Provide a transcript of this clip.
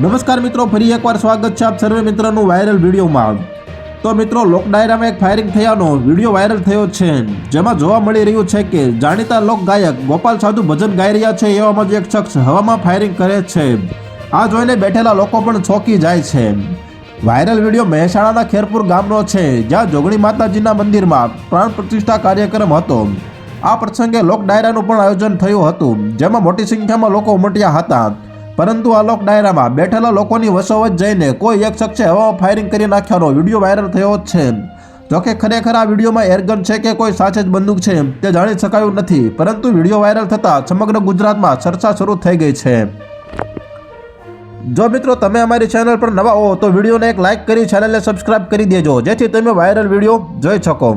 નમસ્કાર મિત્રો, ફરી એકવાર સ્વાગત છે આપ સર્વે મિત્રોનું વાયરલ વિડીયોમાં। તો મિત્રો, લોક ડાયરામાં એક ફાયરિંગ થયાનો વિડીયો વાયરલ થયો છે, જેમાં જોવા મળી રહ્યું છે કે જાણીતા લોક ગાયક ગોપાલ સાધુ ભજન ગાઈ રહ્યા છે એવામાં જ એક શખ્સ હવામાં ફાયરિંગ કરે છે। આ જોઈને બેઠેલા લોકો પણ ચોંકી જાય છે। વાયરલ વિડીયો મહેસાણાના ખેરપુર ગામનો છે, જ્યાં જોગણી માતાજીના મંદિરમાં પ્રાણ પ્રતિષ્ઠા કાર્યક્રમ હતો। આ પ્રસંગે લોક ડાયરાનું પણ આયોજન થયું હતું, જેમાં મોટી સંખ્યામાં લોકો ઉમટ્યા હતા। પરંતુ આ લોક ડાયરામાં બેઠેલા લોકોની વસોવચ જઈને કોઈ એક શખ્સે હવામાં ફાયરિંગ કરી નાખ્યાનો વિડીયો વાયરલ થયો છે। જોકે ખરેખર આ વિડીયોમાં એરગન છે કે કોઈ સાચે જ બંદૂક છે તે જાણી શકાયું નથી, પરંતુ વિડીયો વાયરલ થતાં સમગ્ર ગુજરાતમાં ચર્ચા શરૂ થઈ ગઈ છે। જો મિત્રો તમે અમારી ચેનલ પર નવા હો તો વિડીયોને એક લાઇક કરી ચેનલને સબસ્ક્રાઇબ કરી દેજો, જેથી તમે વાયરલ વિડીયો જોઈ શકો।